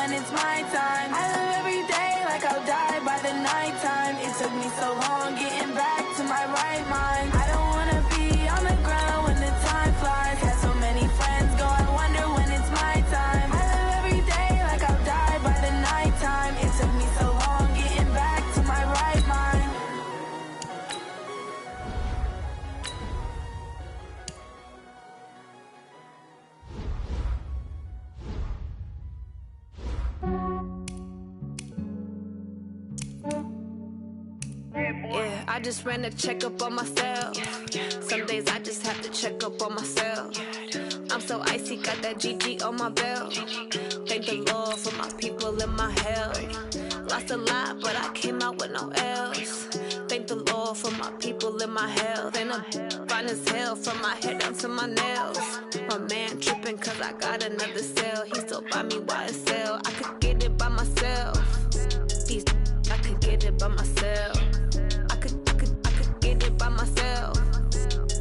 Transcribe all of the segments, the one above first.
when it's my time. I live every day like I'll die by the nighttime. It took me so long getting back to my right mind. I don't wanna be on the ground when the time flies. Had so many friends go, I wonder when it's my time. I live every day like I'll die by the nighttime. It took me so long getting back to my right mind. Yeah, I just ran a checkup on myself. Some days I just have to check up on myself. I'm so icy, got that GG on my belt. Thank the Lord for my people in my health. Lost a lot, but I came out with no L's. Thank the Lord for my people in my health. And I'm fine as hell from my head down to my nails. My man tripping cause I got another cell. He still buy me YSL. I could get it by myself. These I could get it by myself. I could get it by myself.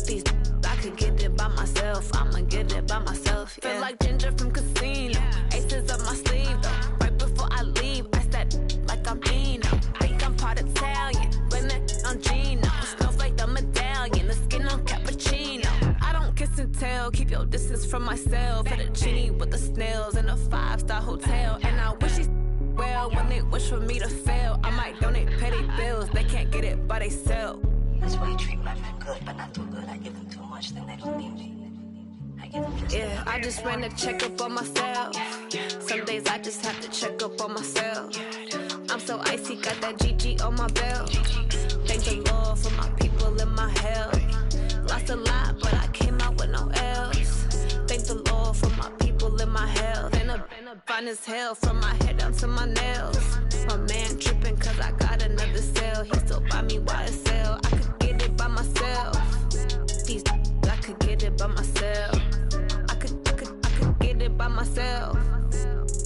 These I could get it by myself. I'ma get it by myself. Yeah. Feel like Ginger from Casino. Aces up my sleeve though. Right before I leave, I said like I'm Eno. Think I'm part Italian. Blame it on Gino. Smells like the medallion. The skin on cappuccino. I don't kiss and tell. Keep your distance from myself. Fettuccine with the snails in a 5-star hotel. And I wish these well when they wish for me to fail. I might donate petty bills. They can't get it by they self. That's why you treat my men good, but not too good. I give them too much, then they don't need me. I give them just yeah, I just ran a checkup on myself. Some days I just have to check up on myself. I'm so icy, got that GG on my belt. Thank the Lord for my people in my health. Lost a lot, but I came out with no L's. Thank the Lord for my people in my health. And I'm fine as hell from my head down to my nails. My man tripping cause I got another cell. He still buy me YSL. I could get it by myself. These I could get it by myself. I could get it by myself.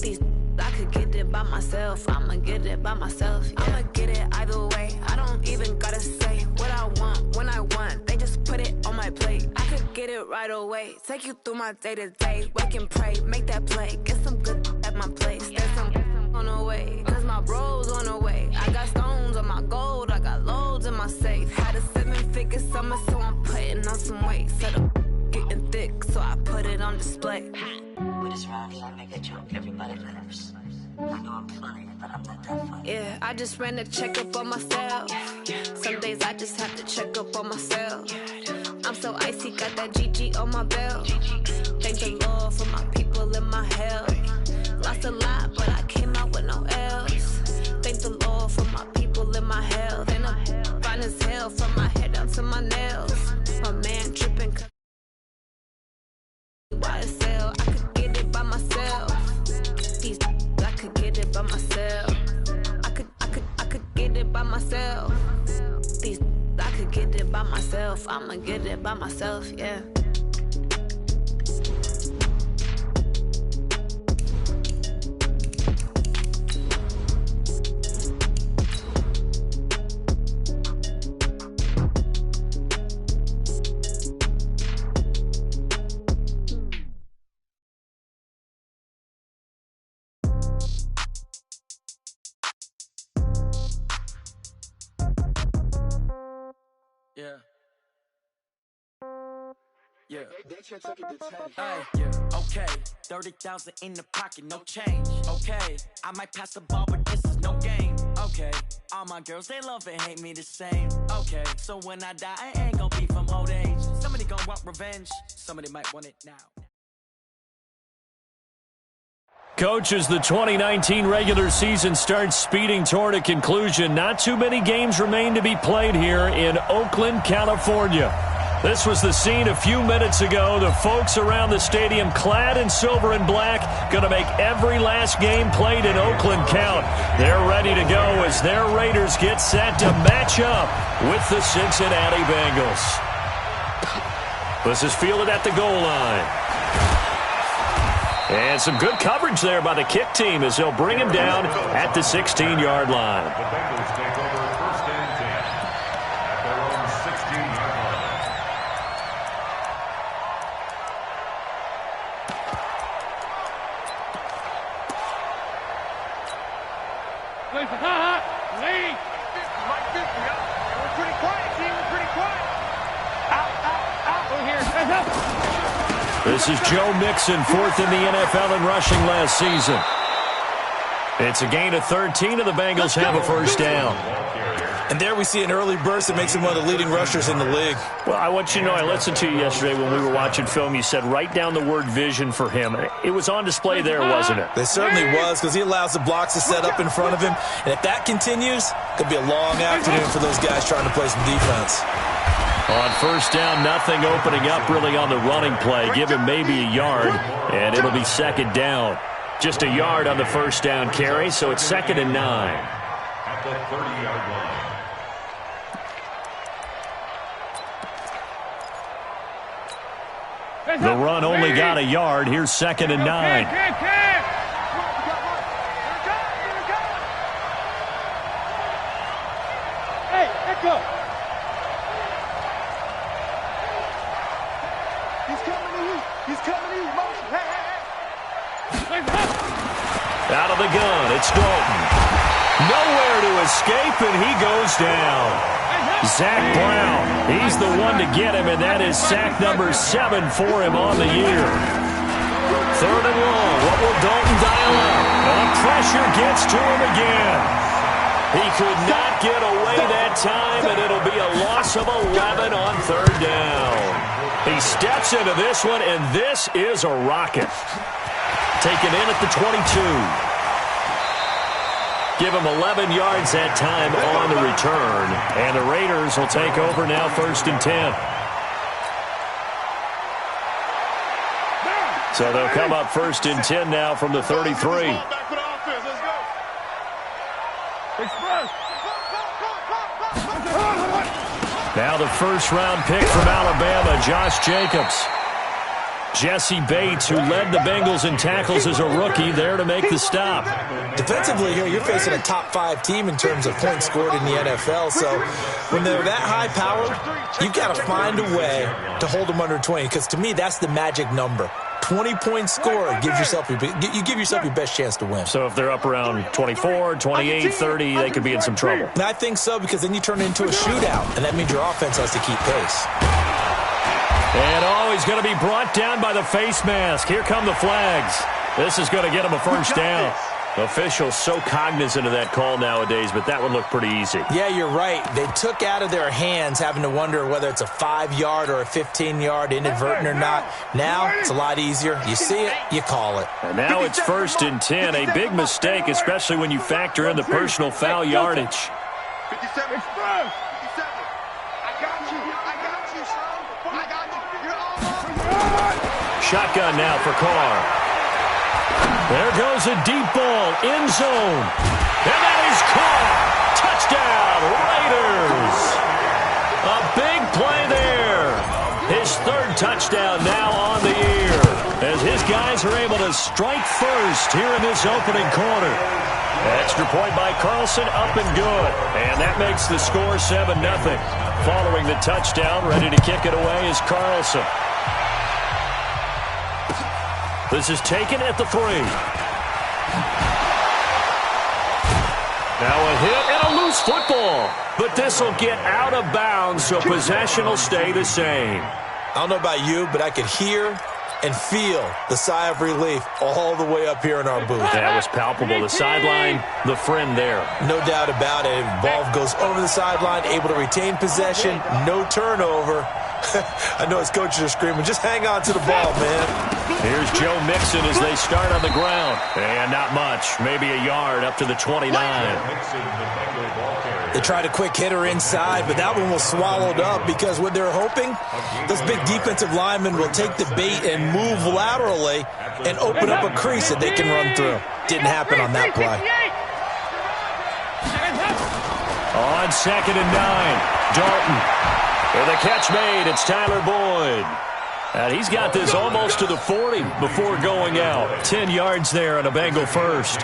These I could get it by myself. I'ma get it by myself. Yeah. I'ma get it either way. I don't even gotta say what I want when I want. They just put it on my plate. I could get it right away. Take you through my day to day. Wake and pray, make that play. Get some good at my place. There's some on the way. Cause my bro's on the way. I got stones on my gold. I got loads in my safe. Had a 7-figure summer, so I'm putting on some weight. Set up getting thick, so I put it on display. with this round here, I make a joke. Everybody laughs. I know I'm funny, but I'm not that funny. Yeah, I just ran a checkup on myself. Some days I just have to check up on myself. I'm so icy, got that GG on my belt. Thank the Lord for my people in my health. Lost a lot, but I came out with no L's. Thank the Lord for my people in my health. And I'm fine as hell from my head down to my nails. My man tripping cause YSL. I could get it by myself. These I could get it by myself. I could get it by myself. These I could get it by myself. I'ma get it by myself, yeah. Yeah. Hey, yeah, okay. 30,000 in the pocket, no change. Okay, I might pass the ball, but this is no game. Okay, all my girls, they love and hate me the same. Okay, so when I die, I ain't gonna be from old age. Somebody gonna want revenge, somebody might want it now. Coach, as the 2019 regular season starts speeding toward a conclusion, not too many games remain to be played here in Oakland, California. This was the scene a few minutes ago. The folks around the stadium clad in silver and black going to make every last game played in Oakland count. They're ready to go as their Raiders get set to match up with the Cincinnati Bengals. This is fielded at the goal line. And some good coverage there by the kick team as they'll bring him down at the 16-yard line. The Bengals take over first and 10 at their own 16-yard line. This is Joe Mixon, fourth in the NFL in rushing last season. It's a gain of 13, and the Bengals have a first down. And there we see an early burst that makes him one of the leading rushers in the league. Well, I want you to know, I listened to you yesterday when we were watching film. You said write down the word vision for him. It was on display there, wasn't it? It certainly was, because he allows the blocks to set up in front of him. And if that continues, it could be a long afternoon for those guys trying to play some defense. On first down, nothing opening up really on the running play. Give him maybe a yard, and it'll be second down. Just a yard on the first down carry, so it's 2nd and 9. At the 30-yard line. The run only got a yard. Here's 2nd and 9. Hey, echo. He's coming to you. He's coming to you. Motion. Hey. Out of the gun, it's Dalton. Nowhere to escape, and he goes down. Zach Brown, he's the one to get him, and that is sack number 7 for him on the year. 3rd and long. What will Dalton dial up? And pressure gets to him again. He could not get away that time, and it'll be a loss of 11 on 3rd down. He steps into this one, and this is a rocket. Taken in at the 22. Give him 11 yards that time on the return. And the Raiders will take over now, 1st and 10. So they'll come up 1st and 10 now from the 33. Now the first-round pick from Alabama, Josh Jacobs. Jesse Bates, who led the Bengals in tackles as a rookie, there to make the stop. Defensively here, you're facing a top-5 team in terms of points scored in the NFL. So when they're that high-powered, you've got to find a way to hold them under 20. Because to me, that's the magic number. 20-point score, you give yourself your best chance to win. So if they're up around 24, 28, 30, they could be in some trouble. And I think so, because then you turn it into a shootout, and that means your offense has to keep pace. And he's going to be brought down by the face mask. Here come the flags. This is going to get him a first down. Officials so cognizant of that call nowadays, but that would look pretty easy. Yeah, you're right. They took out of their hands having to wonder whether it's a 5-yard or a 15-yard, inadvertent or not. Now it's a lot easier. You see it, you call it. And now it's 1st and 10. A big mistake, especially when you factor in the personal foul yardage. 57. Shotgun now for Carr. There goes a deep ball, end zone. And that is caught. Touchdown, Raiders. A big play there. His 3rd touchdown now on the year, as his guys are able to strike first here in this opening quarter. Extra point by Carlson, up and good. And that makes the score 7-0. Following the touchdown, ready to kick it away is Carlson. This is taken at the 3. Now a hit and a loose football. But this will get out of bounds, so possession will stay the same. I don't know about you, but I could hear and feel the sigh of relief all the way up here in our booth. That was palpable. The sideline, the friend there. No doubt about it. Ball goes over the sideline, able to retain possession, no turnover. I know his coaches are screaming, just hang on to the ball, man. Here's Joe Mixon as they start on the ground. And not much, maybe a yard up to the 29. They tried a quick hitter inside, but that one was swallowed up because what they're hoping, those big defensive linemen will take the bait and move laterally and open up a crease that they can run through. Didn't happen on that play. On 2nd and 9, Dalton. With a catch made, it's Tyler Boyd. And he's got this almost to the 40 before going out. 10 yards there on a Bengal first.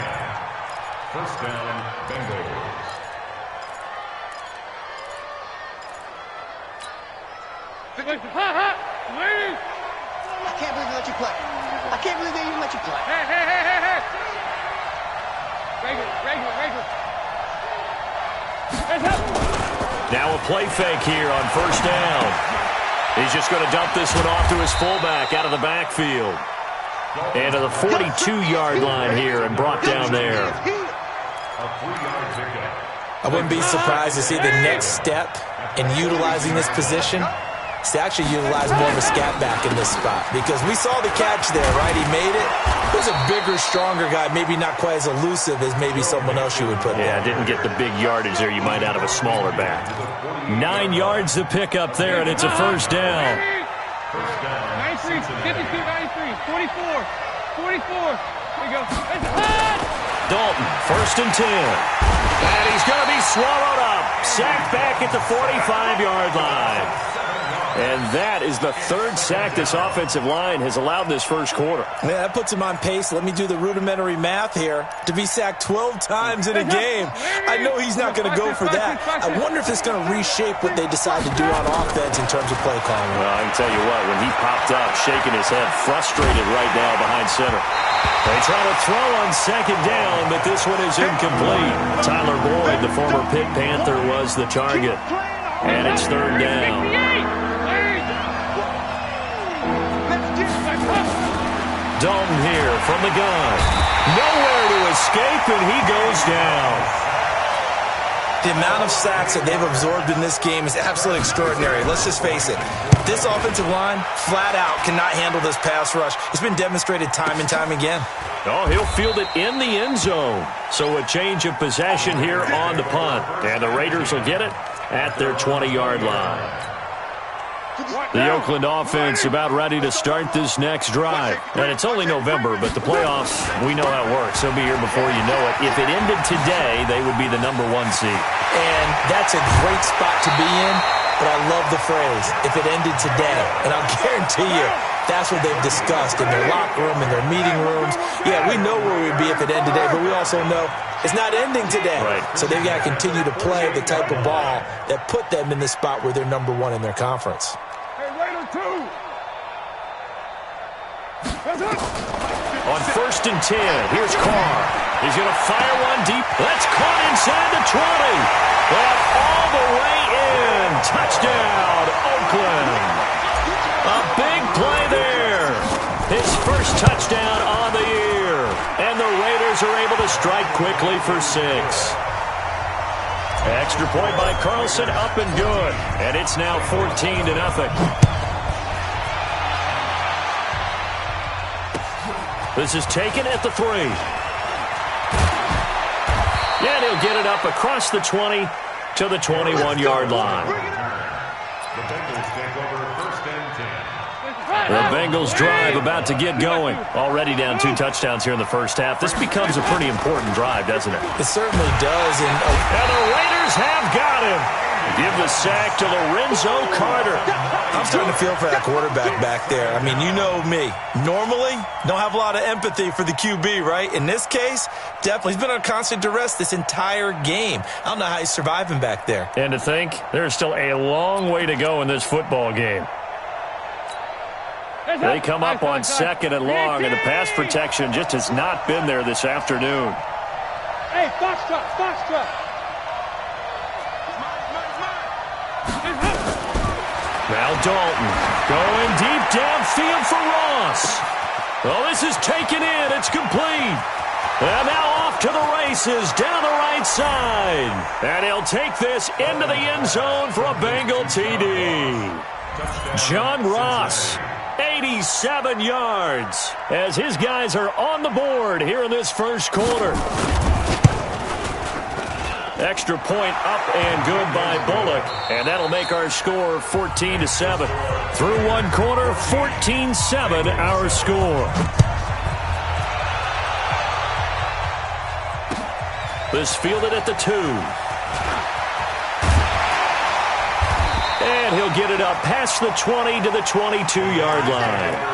First down, Bengals. I can't believe they let you play. I can't believe they even let you play. Hey. Regular. Now a play fake here on first down. He's just going to dump this one off to his fullback out of the backfield. And to the 42-yard line here and brought down there. I wouldn't be surprised to see the next step in utilizing this position is to actually utilize more of a scat back in this spot. Because we saw the catch there, right? He made it. He was a bigger, stronger guy, maybe not quite as elusive as maybe someone else you would put there. Yeah, didn't get the big yardage there you might out of a smaller back. 9 yards to pick up there, and it's a first down. 93, 52, 93, 44, 44. There we go. Dalton, first and 10. And he's going to be swallowed up. Sacked back at the 45-yard line. And that is the third sack this offensive line has allowed this first quarter. Yeah, that puts him on pace. Let me do the rudimentary math here. To be sacked 12 times in a game, I know he's not going to go for that. I wonder if it's going to reshape what they decide to do on offense in terms of play calling. Well, I can tell you what, when he popped up, shaking his head, frustrated right now behind center. They try to throw on second down, but this one is incomplete. Tyler Boyd, the former Pitt Panther, was the target. And it's third down. Dalton here from the gun. Nowhere to escape, and he goes down. The amount of sacks that they've absorbed in this game is absolutely extraordinary. Let's just face it. This offensive line, flat out, cannot handle this pass rush. It's been demonstrated time and time again. Oh, he'll field it in the end zone. So a change of possession here on the punt. And the Raiders will get it at their 20-yard line. The Oakland offense about ready to start this next drive. And it's only November, but the playoffs, we know how it works. They'll be here before you know it. If it ended today, they would be the #1 seed. And that's a great spot to be in, but I love the phrase, if it ended today. And I'll guarantee you, that's what they've discussed in their locker room, in their meeting rooms. Yeah, we know where we'd be if it ended today, but we also know it's not ending today. Right. So they've got to continue to play the type of ball that put them in the spot where they're #1 in their conference. On first and 10, here's Carr. He's going to fire one deep. That's caught inside the 20. And all the way in. Touchdown, Oakland. A big play there. His first touchdown on the year. And the Raiders are able to strike quickly for 6. Extra point by Carlson, up and good. And it's now 14-0. This is taken at the 3. And he'll get it up across the 20 to the 21-yard line. The Bengals take over first and 10. The Bengals drive about to get going. Already down 2 touchdowns here in the first half. This becomes a pretty important drive, doesn't it? It certainly does. And the Raiders have got him. Give the sack to Lorenzo Carter. I'm starting to feel for that quarterback back there. I mean, you know me. Normally, don't have a lot of empathy for the QB, right? In this case, definitely. He's been on constant duress this entire game. I don't know how he's surviving back there. And to think, there's still a long way to go in this football game. They come up on second and long, and the pass protection just has not been there this afternoon. Hey, foxtrot, foxtrot. Now Dalton going deep downfield for Ross. Oh, this is taken in. It's complete. And now off to the races down the right side. And he'll take this into the end zone for a Bengal TD. John Ross, 87 yards, as his guys are on the board here in this first quarter. Extra point up and good by Bullock, and that'll make our score 14-7. Through one quarter, 14-7 our score. This fielded at the 2. And he'll get it up past the 20 to the 22-yard line.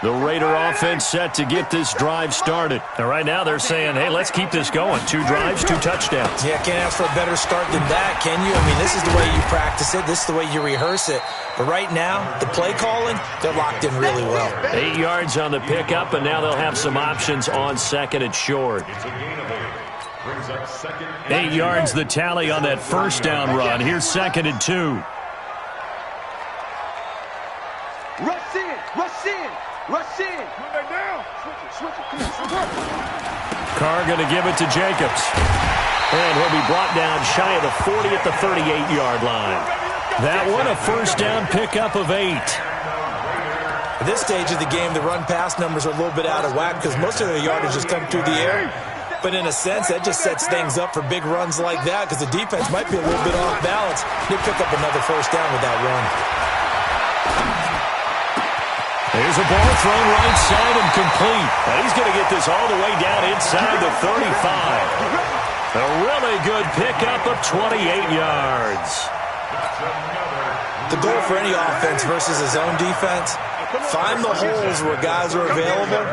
The Raider offense set to get this drive started. And right now they're saying, hey, let's keep this going. 2 drives, 2 touchdowns. Yeah, can't ask for a better start than that, can you? I mean, this is the way you practice it. This is the way you rehearse it. But right now, the play calling, they're locked in really well. 8 yards on the pickup, and now they'll have some options on second and short. 8 yards the tally on that first down run. Here's second and 2. Rush in, rush in, rush in. Come back down. Switch it. Carr going to give it to Jacobs. And he'll be brought down shy of the 40 at the 38-yard line. That one, a first down pickup of 8. At this stage of the game, the run-pass numbers are a little bit out of whack because most of their yardage just come through the air. But in a sense, that just sets things up for big runs like that because the defense might be a little bit off balance. They pick up another first down with that run. Here's a ball thrown right side and complete. And he's going to get this all the way down inside the 35. A really good pickup of 28 yards. The goal for any offense versus his own defense, find the holes where guys are available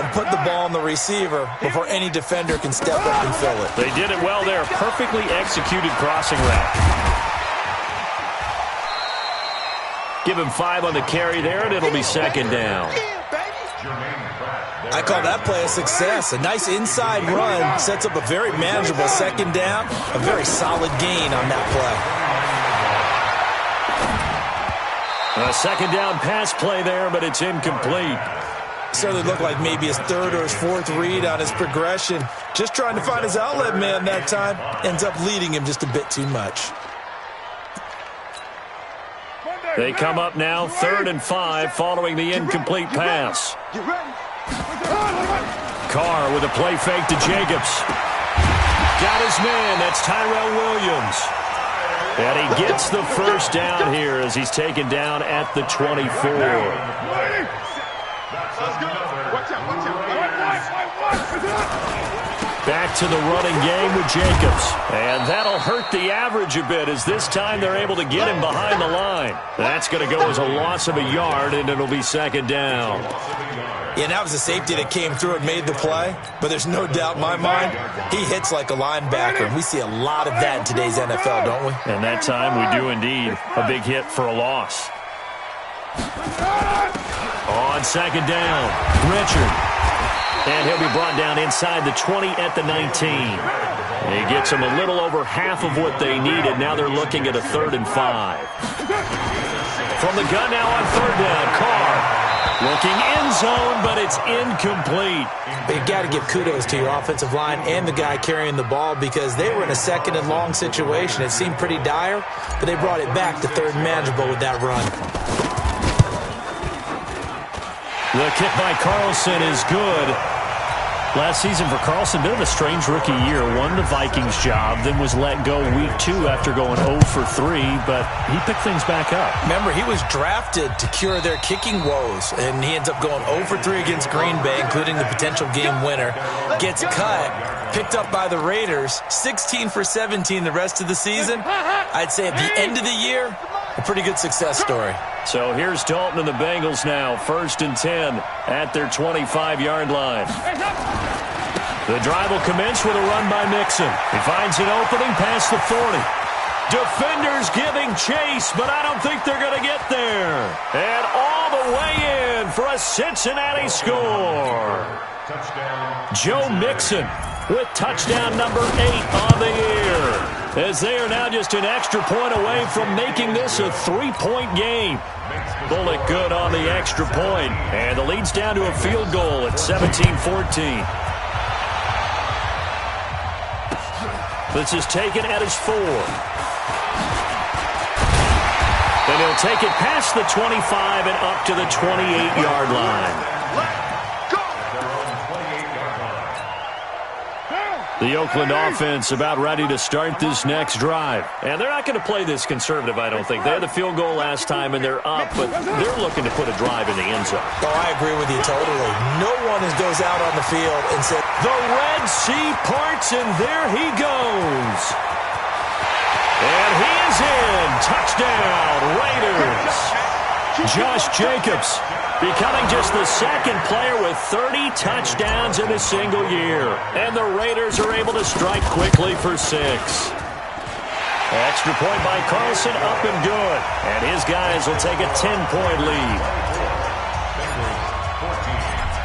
and put the ball on the receiver before any defender can step up and fill it. They did it well there. Perfectly executed crossing route. Give him 5 on the carry there, and it'll be second down. I call that play a success. A nice inside run sets up a very manageable second down, a very solid gain on that play. A second down pass play there, but it's incomplete. Certainly looked like maybe his 3rd or his 4th read on his progression. Just trying to find his outlet man that time. Ends up leading him just a bit too much. They come up now 3rd and 5 following the incomplete pass. Carr with a play fake to Jacobs. Got his man. That's Tyrell Williams. And he gets the first down here as he's taken down at the 24. Back to the running game with Jacobs. And that'll hurt the average a bit as this time they're able to get him behind the line. That's going to go as a loss of a yard, and it'll be second down. Yeah, that was a safety that came through and made the play. But there's no doubt in my mind, he hits like a linebacker. And we see a lot of that in today's NFL, don't we? And that time we do indeed. A big hit for a loss. On second down, Richard. And he'll be brought down inside the 20 at the 19. He gets them a little over half of what they needed. Now they're looking at a 3rd and 5. From the gun now on 3rd down, Carr. Looking end zone, but it's incomplete. But you got to give kudos to your offensive line and the guy carrying the ball because they were in a 2nd and long situation. It seemed pretty dire, but they brought it back to 3rd and manageable with that run. The kick by Carlson is good. Last season for Carlson, bit of a strange rookie year. Won the Vikings job, then was let go week 2 after going 0 for 3, but he picked things back up. Remember, he was drafted to cure their kicking woes, and he ends up going 0 for 3 against Green Bay, including the potential game winner. Gets cut, picked up by the Raiders, 16 for 17 the rest of the season. I'd say at the end of the year, a pretty good success story. So here's Dalton and the Bengals now, 1st and 10 at their 25-yard line. The drive will commence with a run by Mixon. He finds an opening past the 40. Defenders giving chase, but I don't think they're going to get there. And all the way in for a Cincinnati score. Joe Mixon with touchdown number 8 on the year, as they are now just an extra point away from making this a 3-point game. Bullock good on the extra point, and the lead's down to a field goal at 17-14. This is taken at his 4. And he'll take it past the 25 and up to the 28-yard line. The Oakland offense about ready to start this next drive. And they're not going to play this conservative, I don't think. They had the field goal last time, and they're up, but they're looking to put a drive in the end zone. Oh, I agree with you totally. No one goes out on the field and says, the Red Sea parts, and there he goes. And he is in. Touchdown, Raiders. Josh Jacobs, becoming just the second player with 30 touchdowns in a single year. And the Raiders are able to strike quickly for 6. Extra point by Carlson, up and good. And his guys will take a 10-point lead.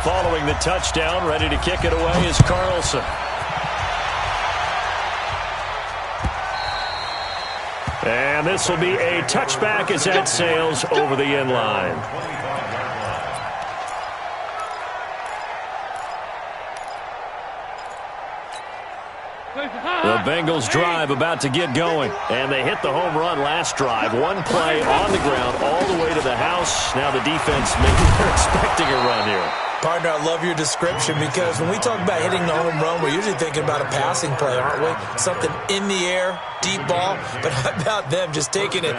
Following the touchdown, ready to kick it away is Carlson. And this will be a touchback as that sails over the end line. The Bengals drive about to get going. And they hit the home run last drive. One play on the ground all the way to the house. Now the defense, maybe they're expecting a run here. Partner, I love your description because when we talk about hitting the home run, we're usually thinking about a passing play, aren't we? Something in the air, deep ball. But how about them just taking it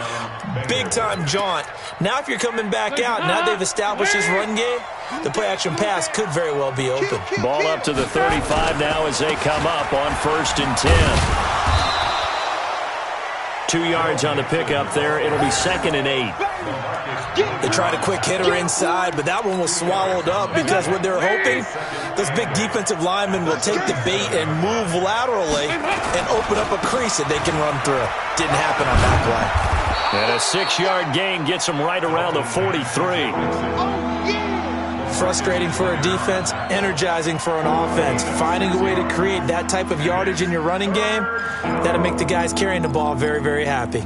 big-time jaunt? Now if you're coming back out, now they've established this run game, the play-action pass could very well be open. Ball up to the 35 now as they come up on 1st and 10. 2 yards on the pickup there. It'll be 2nd and 8. They tried a quick hitter inside, but that one was swallowed up because what they're hoping, those big defensive linemen will take the bait and move laterally and open up a crease that they can run through. Didn't happen on that play. And a 6-yard gain gets them right around the 43. Frustrating for a defense, energizing for an offense. Finding a way to create that type of yardage in your running game, that'll make the guys carrying the ball very, very happy.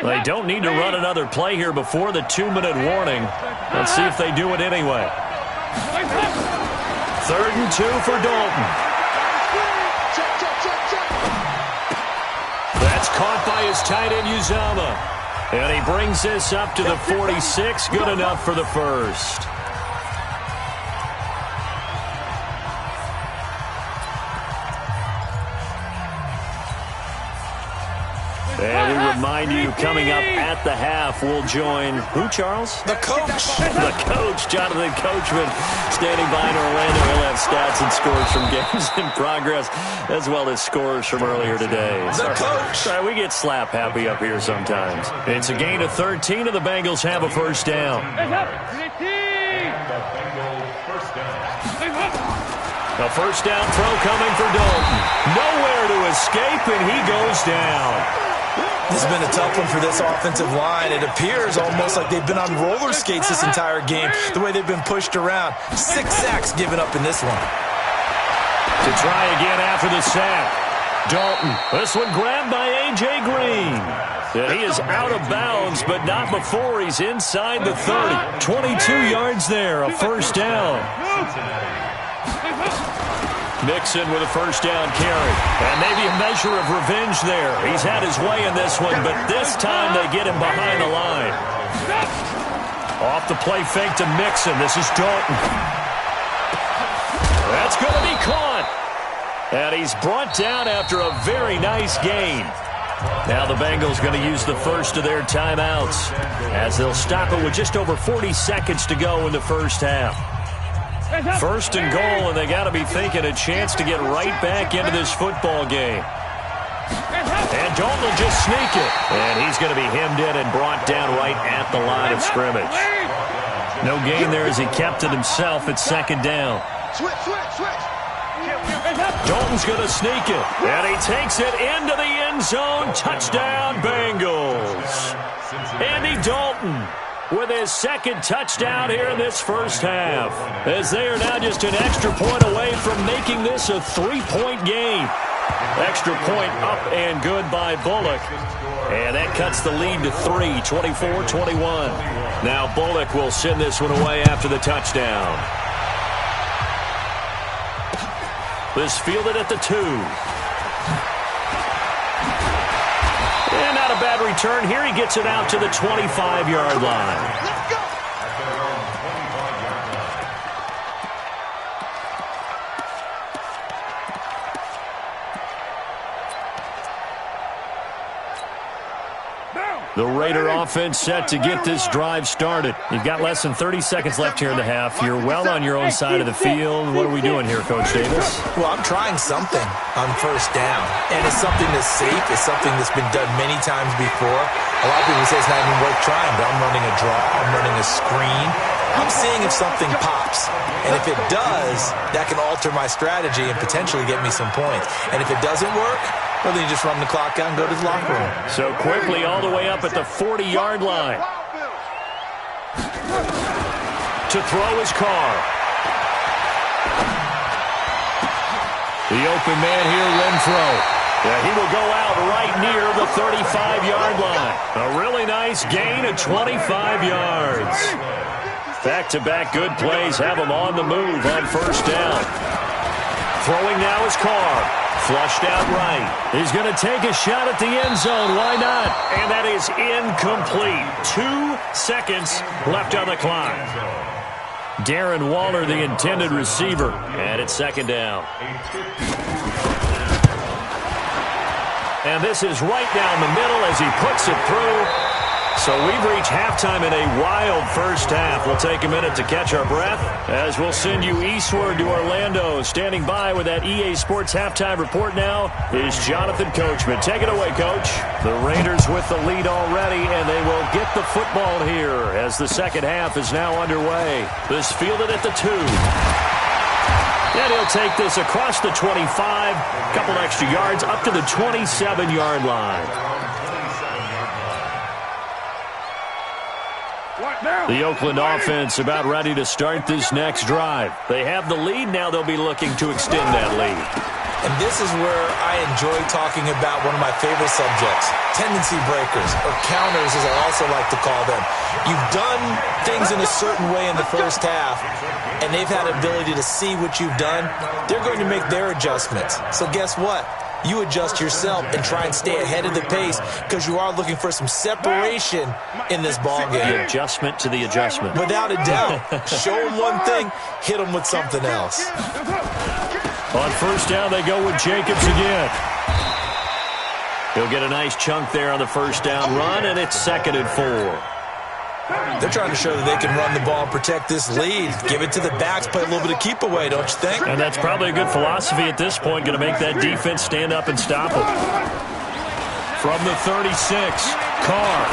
They don't need to run another play here before the 2-minute warning. Let's see if they do it anyway. 3rd and 2 for Dalton. That's caught by his tight end, Uzama. And he brings this up to the 46. Good enough for the first. And we remind you, coming up at the half, we'll join who, Charles? The coach. The coach, Jonathan Coachman, standing by in Orlando. He'll have stats and scores from games in progress, as well as scores from earlier today. The coach. Sorry, we get slap happy up here sometimes. It's a gain of 13, and the Bengals have a first down. A first down throw coming for Dalton. Nowhere to escape, and he goes down. This has been a tough one for this offensive line. It appears almost like they've been on roller skates this entire game, the way they've been pushed around. 6 sacks given up in this one. To try again after the sack. Dalton, this one grabbed by A.J. Green. And he is out of bounds, but not before he's inside the 30. 22 yards there, a first down. Mixon with a first down carry. And maybe a measure of revenge there. He's had his way in this one, but this time they get him behind the line. Off the play fake to Mixon. This is Dalton. That's going to be caught. And he's brought down after a very nice gain. Now the Bengals going to use the first of their timeouts as they'll stop it with just over 40 seconds to go in the first half. 1st and goal, and they got to be thinking a chance to get right back into this football game. And Dalton will just sneak it. And he's going to be hemmed in and brought down right at the line of scrimmage. No gain there as he kept it himself at 2nd down. Dalton's going to sneak it. And he takes it into the end zone. Touchdown, Bengals. Andy Dalton with his 2nd touchdown here in this first half, as they are now just an extra point away from making this a 3-point game. Extra point up and good by Bullock. And that cuts the lead to 3, 24-21. Now Bullock will send this one away after the touchdown. This fielded at the 2. And not a bad return here. He gets it out to the 25-yard line. Let's go. The Raider offense set to get this drive started. You've got less than 30 seconds left here in the half. You're well on your own side of the field. What are we doing here, Coach Davis? Well, I'm trying something on first down, and it's something that's safe. It's something that's been done many times before. A lot of people say it's not even worth trying, but I'm running a draw. I'm running a screen. I'm seeing if something pops. And if it does, that can alter my strategy and potentially get me some points. And if it doesn't work, well, then you just run the clock out and go to the locker room. So quickly all the way up at the 40-yard line. To throw his car. The open man here, Renfro. Yeah, he will go out right near the 35-yard line. A really nice gain of 25 yards. Back-to-back good plays have him on the move on first down. Throwing now is Carr. Flushed out right. He's going to take a shot at the end zone. Why not? And that is incomplete. 2 seconds left on the clock. Darren Waller, the intended receiver. And it's second down. And this is right down the middle as he puts it through. So we've reached halftime in a wild first half. We'll take a minute to catch our breath as we'll send you eastward to Orlando. Standing by with that EA Sports halftime report now is Jonathan Coachman. Take it away, Coach. The Raiders with the lead already, and they will get the football here as the second half is now underway. This fielded at the 2. And he'll take this across the 25, a couple extra yards up to the 27-yard line. The Oakland offense about ready to start this next drive. They have the lead. Now they'll be looking to extend that lead. And this is where I enjoy talking about one of my favorite subjects, tendency breakers, or counters as I also like to call them. You've done things in a certain way in the first half, and they've had an ability to see what you've done. They're going to make their adjustments. So guess what? You adjust yourself and try and stay ahead of the pace because you are looking for some separation in this ball game. The adjustment to the adjustment. Without a doubt. Show them one thing, hit them with something else. On first down, they go with Jacobs again. He'll get a nice chunk there on the first down run, and it's 2nd and 4. They're trying to show that they can run the ball and protect this lead. Give it to the backs, play a little bit of keep away, don't you think? And that's probably a good philosophy at this point, going to make that defense stand up and stop them. From the 36, Carr.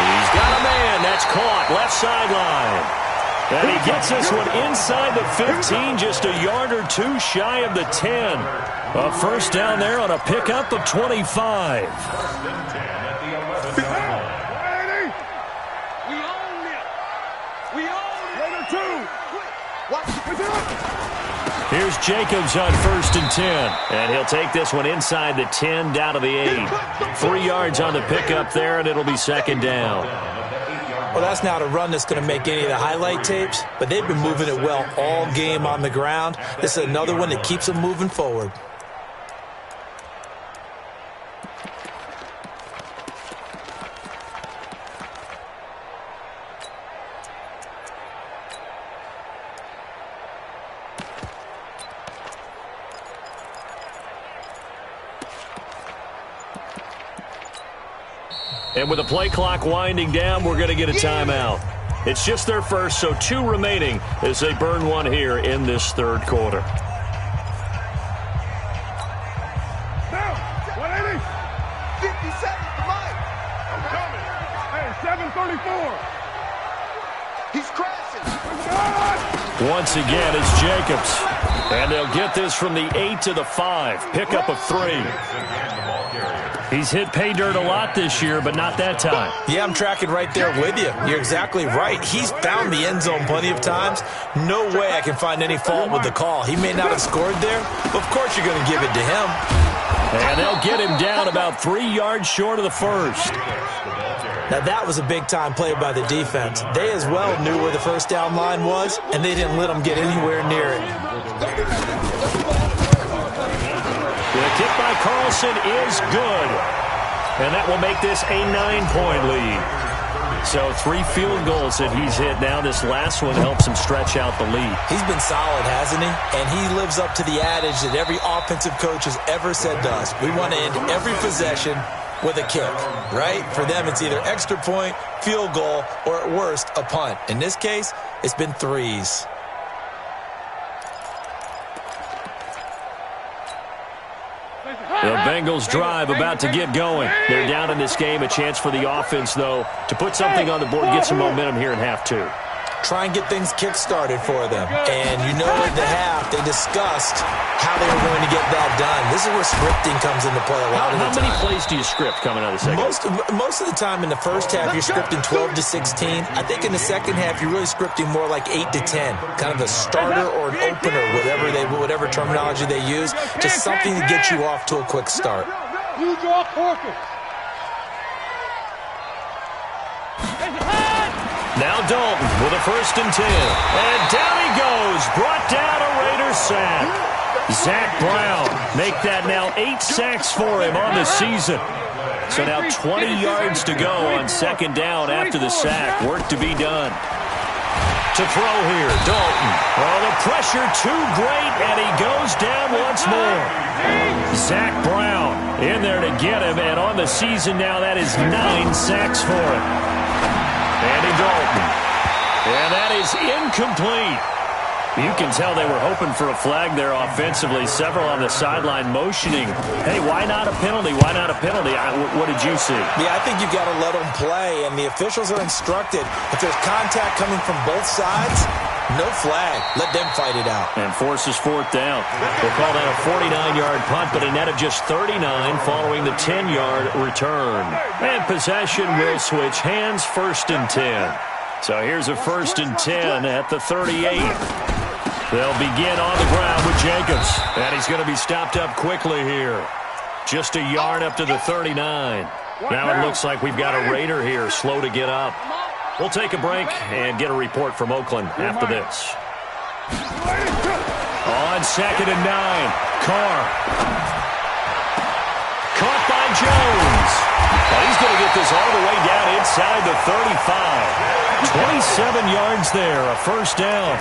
He's got a man. That's caught. Left sideline. And he gets this one inside the 15, just a yard or two shy of the 10. A first down there on a pickup of 25. Here's Jacobs on 1st and 10. And he'll take this one inside the 10, down to the 8. 3 yards on the pickup there, and it'll be 2nd down. Well, that's not a run that's going to make any of the highlight tapes, but they've been moving it well all game on the ground. This is another one that keeps them moving forward. And with the play clock winding down, we're going to get a timeout. It's just their first, so 2 remaining as they burn one here in this 3rd quarter. Now, 180. 50 seconds to Mike. I'm coming. Hey, 7:34. He's crashing. Once again, it's Jacobs. And they'll get this from the 8 to the 5. Pickup of 3. He's hit pay dirt a lot this year, but not that time. Yeah, I'm tracking right there with you. You're exactly right. He's found the end zone plenty of times. No way I can find any fault with the call. He may not have scored there, but of course you're going to give it to him. And they'll get him down about 3 yards short of the first. Now that was a big-time play by the defense. They as well knew where the first down line was, and they didn't let them get anywhere near it. The kick by Carlson is good. And that will make this a 9-point lead. So 3 field goals that he's hit now. This last one helps him stretch out the lead. He's been solid, hasn't he? And he lives up to the adage that every offensive coach has ever said to us. We want to end every possession with a kick, right? For them, it's either extra point, field goal, or at worst, a punt. In this case, it's been threes. The Bengals drive about to get going. They're down in this game. A chance for the offense, though, to put something on the board, get some momentum here in half two. Try and get things kick-started for them. And you know at the half, they discussed how they were going to get that done. This is where scripting comes into play a lot of the time. How many plays do you script coming out of the second? Most of the time in the first half, you're scripting 12 to 16. I think in the second half, you're really scripting more like 8 to 10. Kind of a starter or an opener, whatever terminology they use. Just something to get you off to a quick start. You draw focus. Now Dalton with a 1st and 10. And down he goes. Brought down a Raiders sack. Zach Brown make that now 8 sacks for him on the season. So now 20 yards to go on 2nd down after the sack. Work to be done. To throw here, Dalton. Oh, the pressure too great, and he goes down once more. Zach Brown in there to get him, and on the season now that is 9 sacks for him. Andy Dalton. And that is incomplete. You can tell they were hoping for a flag there offensively. Several on the sideline motioning. Hey, why not a penalty? Why not a penalty? What did you see? Yeah, I think you've got to let them play, and the officials are instructed. If there's contact coming from both sides, no flag. Let them fight it out. And forces 4th down. We'll call that a 49-yard punt, but a net of just 39 following the 10-yard return. And possession will switch hands, 1st and 10. So here's a 1st and 10 at the 38. They'll begin on the ground with Jacobs. And he's going to be stopped up quickly here. Just a yard up to the 39. Now it looks like we've got a Raider here, slow to get up. We'll take a break and get a report from Oakland after this. On 2nd and 9, Carr. Caught by Jones. He's going to get this all the way down inside the 35. 27 yards there, a 1st down.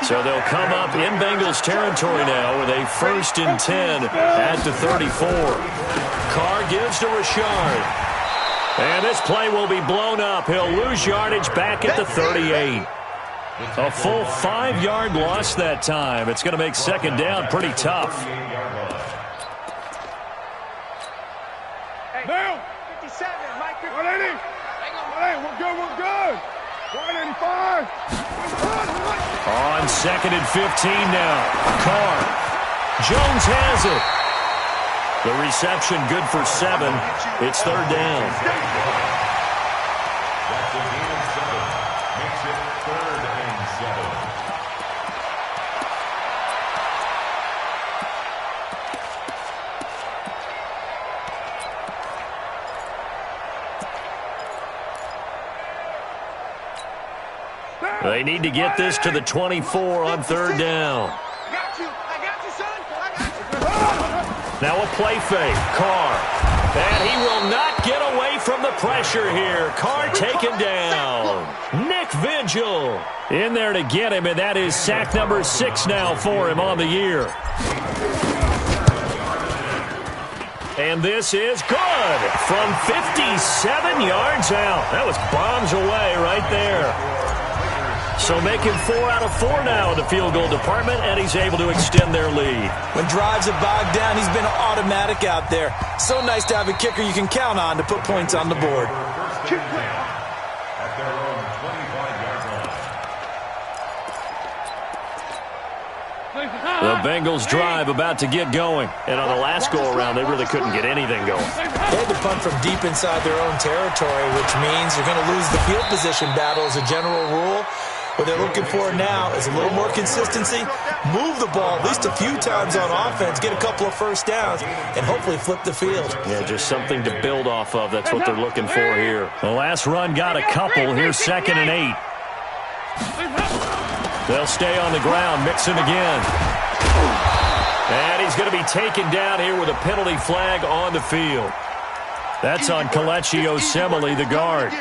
So they'll come up in Bengals territory now with a 1st and 10 at the 34. Carr gives to Rashard. And this play will be blown up. He'll lose yardage back at the 38. A full 5-yard loss that time. It's going to make 2nd down pretty tough. Now, 57, Mike. 180. We're good. 185. On 2nd and 15 now. Carr. Jones has it. The reception good for 7. It's 3rd down. That's a gain of 7. Makes it 3rd and 7. They need to get this to the 24 on 3rd down. I got you, son. I got you. Now a play fake. Carr. And he will not get away from the pressure here. Carr taken down. Nick Vigil in there to get him, and that is sack number 6 now for him on the year. And this is good from 57 yards out. That was bombs away right there. So making 4 out of 4 now in the field goal department, and he's able to extend their lead. When drives are bogged down, he's been automatic out there. So nice to have a kicker you can count on to put points on the board. At their own 25-yard line. The Bengals drive about to get going. And on the last go-around, they really couldn't get anything going. They had to punt from deep inside their own territory, which means you're going to lose the field position battle as a general rule. What they're looking for now is a little more consistency, move the ball at least a few times on offense, get a couple of 1st downs, and hopefully flip the field. Yeah, just something to build off of. That's what they're looking for here. The last run got a couple. Here's 2nd and 8. They'll stay on the ground, mix him again. And he's going to be taken down here with a penalty flag on the field. That's on Kelechi Osemele, the guard.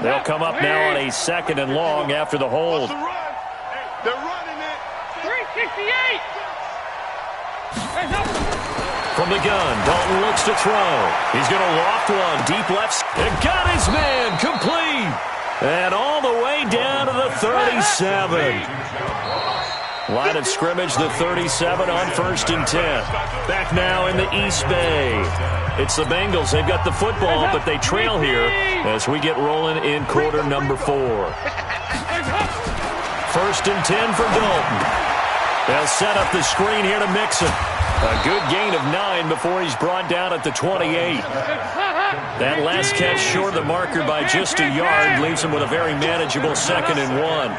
They'll come up now on a 2nd and long after the hold. They're running it. 368. From the gun, Dalton looks to throw. He's going to loft one deep left. And got his man complete. And all the way down to the 37. Line of scrimmage, the 37 on 1st and 10. Back now in the East Bay. It's the Bengals. They've got the football, but they trail here as we get rolling in quarter number 4. 1st and 10 for Dalton. They'll set up the screen here to Mixon. A good gain of 9 before he's brought down at the 28. That last catch short of the marker by just a yard leaves him with a very manageable 2nd and 1.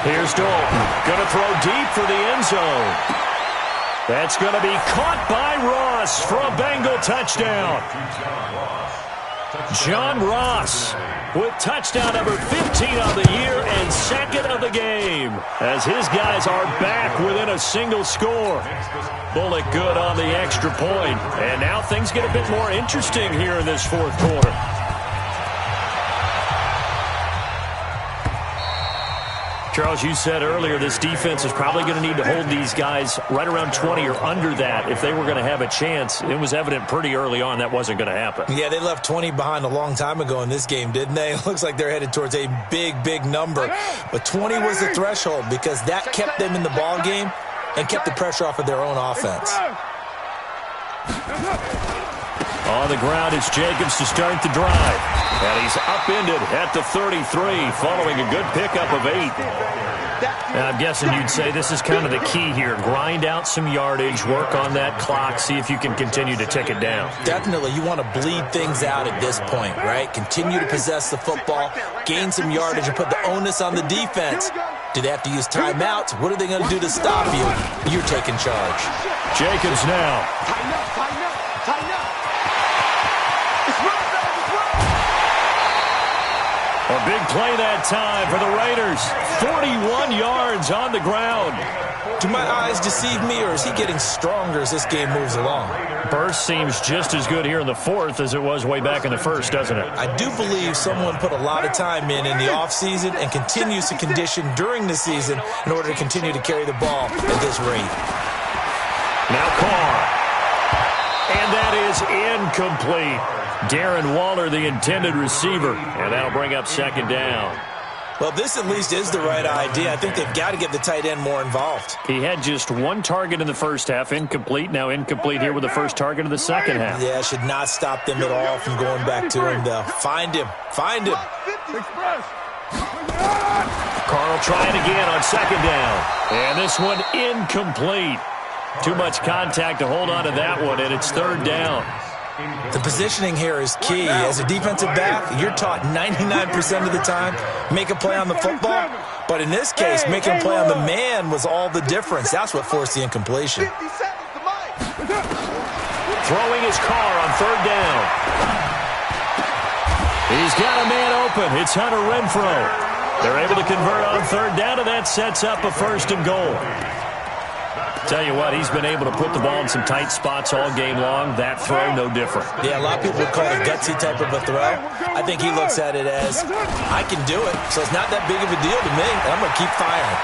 Here's Dalton. Going to throw deep for the end zone. That's going to be caught by Ross for a Bengal touchdown. John Ross with touchdown number 15 on the year and 2nd of the game as his guys are back within a single score. Bullock good on the extra point. And now things get a bit more interesting here in this 4th quarter. Charles, you said earlier this defense is probably going to need to hold these guys right around 20 or under that if they were going to have a chance. It was evident pretty early on that wasn't going to happen. Yeah, they left 20 behind a long time ago in this game, didn't they? It looks like they're headed towards a big, big number. But 20 was the threshold because that kept them in the ball game and kept the pressure off of their own offense. On the ground, it's Jacobs to start the drive. And he's upended at the 33 following a good pickup of 8. And I'm guessing you'd say this is kind of the key here. Grind out some yardage, work on that clock, see if you can continue to tick it down. Definitely. You want to bleed things out at this point, right? Continue to possess the football, gain some yardage, and put the onus on the defense. Do they have to use timeouts? What are they going to do to stop you? You're taking charge. Jacobs now. Tighten up, tighten up, tighten up. It's run, it's run. A big play that time for the Raiders. 41 yards on the ground. Do my eyes deceive me, or is he getting stronger as this game moves along? Burst seems just as good here in the 4th as it was way back in the 1st, doesn't it? I do believe someone put a lot of time in the offseason and continues to condition during the season in order to continue to carry the ball at this rate. Now Carr. And that is incomplete. Darren Waller, the intended receiver, and that'll bring up 2nd down. Well, this at least is the right idea. I think they've got to get the tight end more involved. He had just 1 target in the 1st half, incomplete. Now incomplete here with the 1st target of the 2nd half. Yeah, should not stop them at all from going back to him, though. Find him. Find him. Carl trying again on 2nd down. And this one incomplete. Too much contact to hold on to that one, and it's 3rd down. The positioning here is key. As a defensive back, you're taught 99% of the time, make a play on the football. But in this case, making a play on the man was all the difference. That's what forced the incompletion. Throwing his Carr on 3rd down. He's got a man open. It's Hunter Renfrow. They're able to convert on 3rd down, and that sets up a 1st and goal. Tell you what, he's been able to put the ball in some tight spots all game long. That throw, no different. Yeah, a lot of people would call it a gutsy type of a throw. I think he looks at it as, I can do it, so it's not that big of a deal to me. I'm going to keep firing.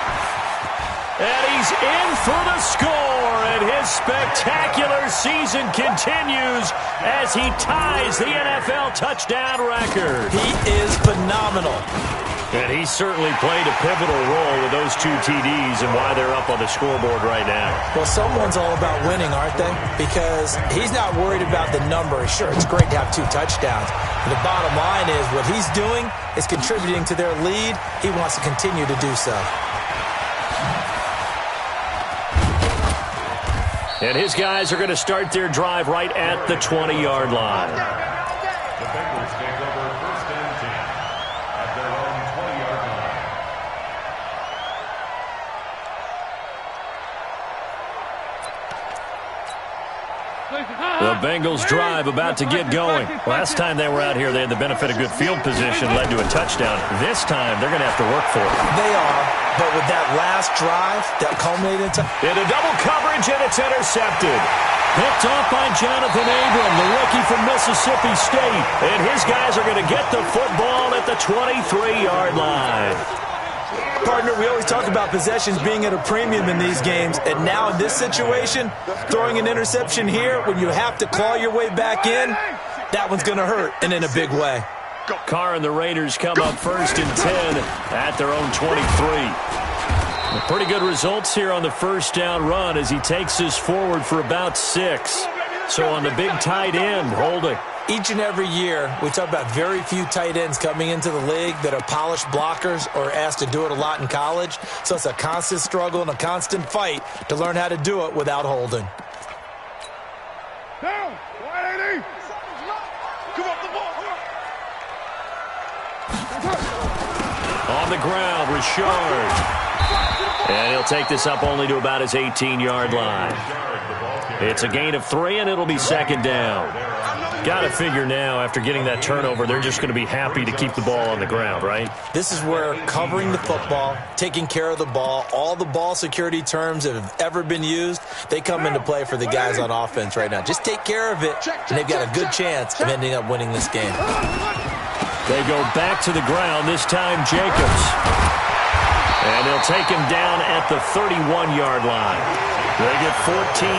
And he's in for the score, and his spectacular season continues as he ties the NFL touchdown record. He is phenomenal. And he certainly played a pivotal role with those 2 TDs and why they're up on the scoreboard right now. Well, someone's all about winning, aren't they? Because he's not worried about the number. Sure, it's great to have 2 touchdowns. But the bottom line is what he's doing is contributing to their lead. He wants to continue to do so. And his guys are going to start their drive right at the 20-yard line. The Bengals take over 1st and 10 at their own 20-yard line. The Bengals drive about to get going. Last time they were out here, they had the benefit of good field position, led to a touchdown. This time, they're going to have to work for it. They are, but with that last drive, that culminated into double coverage, and it's intercepted. Picked off by Jonathan Abram, the rookie from Mississippi State. And his guys are going to get the football at the 23-yard line. Partner, we always talk about possessions being at a premium in these games. And now in this situation, throwing an interception here when you have to claw your way back in, that one's going to hurt, and in a big way. Carr and the Raiders come up 1st and 10 at their own 23. Pretty good results here on the first down run as he takes us forward for about 6. So on the big tight end, holding. Each and every year, we talk about very few tight ends coming into the league that are polished blockers or asked to do it a lot in college. So it's a constant struggle and a constant fight to learn how to do it without holding. Down, 180. Come up the ball. On the ground, Richard. And he'll take this up only to about his 18-yard line. It's a gain of 3, and it'll be 2nd down. Got to figure now, after getting that turnover, they're just going to be happy to keep the ball on the ground, right? This is where covering the football, taking care of the ball, all the ball security terms that have ever been used, they come into play for the guys on offense right now. Just take care of it, and they've got a good chance of ending up winning this game. They go back to the ground, this time Jacobs. And they'll take him down at the 31-yard line. They get 14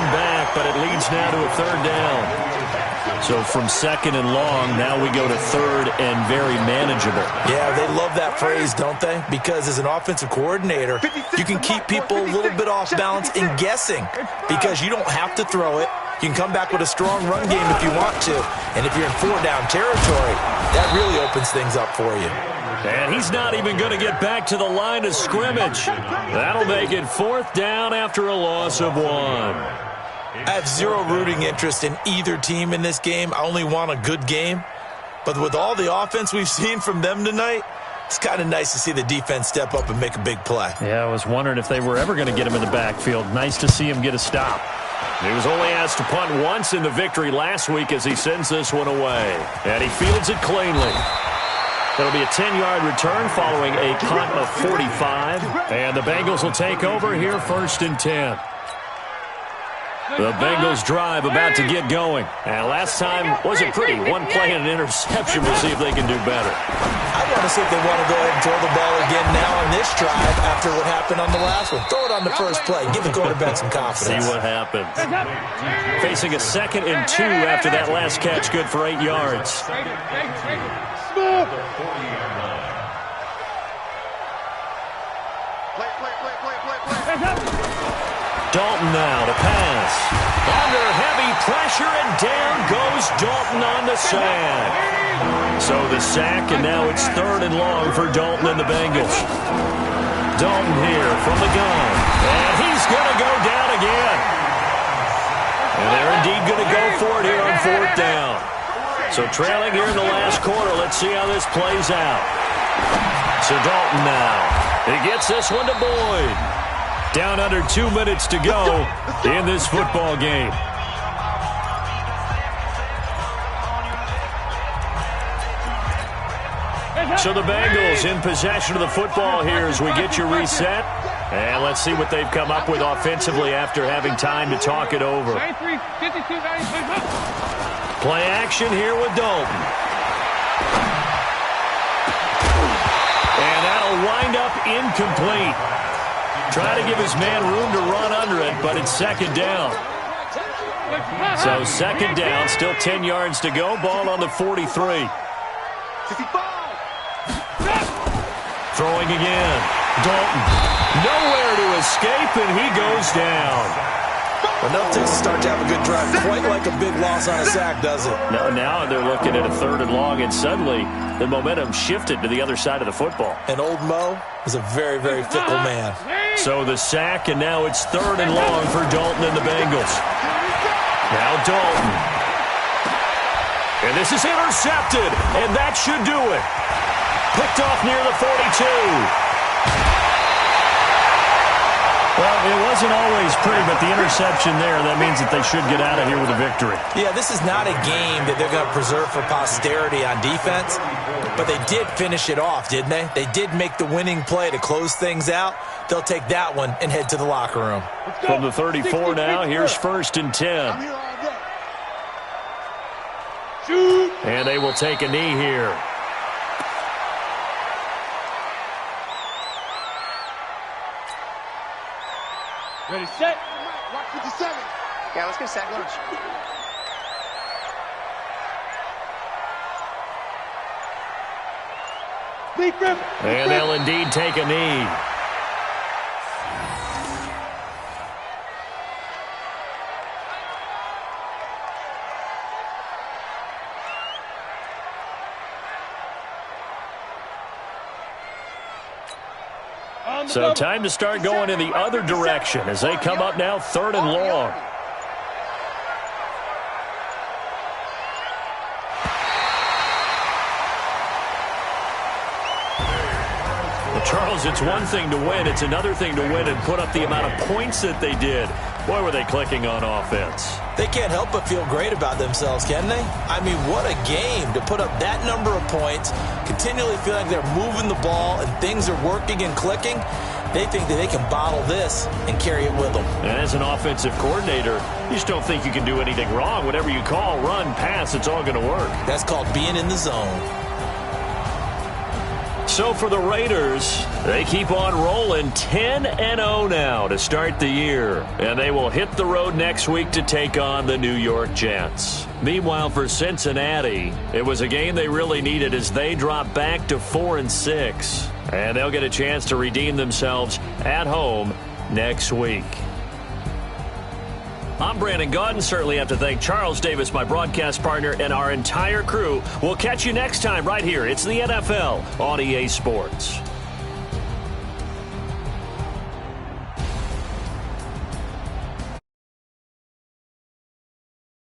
back, but it leads now to a 3rd down. So from 2nd and long, now we go to 3rd and very manageable. Yeah, they love that phrase, don't they? Because as an offensive coordinator, you can keep people a little bit off balance in guessing because you don't have to throw it. You can come back with a strong run game if you want to. And if you're in 4-down territory, that really opens things up for you. And he's not even going to get back to the line of scrimmage. That'll make it 4th down after a loss of 1. I have zero rooting interest in either team in this game. I only want a good game. But with all the offense we've seen from them tonight, it's kind of nice to see the defense step up and make a big play. Yeah, I was wondering if they were ever going to get him in the backfield. Nice to see him get a stop. He was only asked to punt once in the victory last week as he sends this one away. And he fields it cleanly. It'll be a 10-yard return following a punt of 45. And the Bengals will take over here 1st and 10. The Bengals drive about to get going. And last time wasn't pretty. One play and an interception. We'll see if they can do better. I want to see if they want to go ahead and throw the ball again now on this drive after what happened on the last one. Throw it on the first play. Give the quarterback some confidence. See what happens. Facing a 2nd and 2 after that last catch. Good for 8 yards. Dalton now to pass. Under heavy pressure, and down goes Dalton on the sack. So the sack, and now it's 3rd and long for Dalton and the Bengals. Dalton here from the gun. And he's going to go down again. And they're indeed going to go for it here on 4th down. So trailing here in the last quarter. Let's see how this plays out. So Dalton now. He gets this one to Boyd. Down under 2 minutes to go in this football game. So the Bengals in possession of the football here as we get you reset. And let's see what they've come up with offensively after having time to talk it over. Play action here with Dalton. And that'll wind up incomplete. Try to give his man room to run under it, but it's 2nd down. So 2nd down, still 10 yards to go. Ball on the 43. Throwing again. Dalton. Nowhere to escape, and he goes down. Enough to start to have a good drive. Quite like a big loss on a sack, does it? No, now they're looking at a 3rd and long, and suddenly the momentum shifted to the other side of the football. And old Mo is a very, very fickle man. So the sack, and now it's 3rd and long for Dalton and the Bengals. Now Dalton. And this is intercepted, and that should do it. Picked off near the 42. Well, it wasn't always pretty, but the interception there, that means that they should get out of here with a victory. Yeah, this is not a game that they're going to preserve for posterity on defense, but they did finish it off, didn't they? They did make the winning play to close things out. they'll take that one and head to the locker room. From the 34 now, here's 1st and 10. I'm here all day. Shoot. And they will take a knee here. Ready, set. Watch 57. Yeah, let's go sack lunch. Big Griffin. And they'll indeed take a knee. So time to start going in the other direction as they come up now 3rd and long. Well, Charles, it's one thing to win. It's another thing to win and put up the amount of points that they did. Boy, were they clicking on offense. They can't help but feel great about themselves, can they? I mean, what a game to put up that number of points, continually feel like they're moving the ball and things are working and clicking. They think that they can bottle this and carry it with them. And as an offensive coordinator, you just don't think you can do anything wrong. Whatever you call, run, pass, it's all going to work. That's called being in the zone. So for the Raiders, they keep on rolling 10-0 now to start the year. And they will hit the road next week to take on the New York Jets. Meanwhile, for Cincinnati, it was a game they really needed as they drop back to 4-6. And they'll get a chance to redeem themselves at home next week. I'm Brandon Gaudin. Certainly have to thank Charles Davis, my broadcast partner, and our entire crew. We'll catch you next time right here. It's the NFL on EA Sports.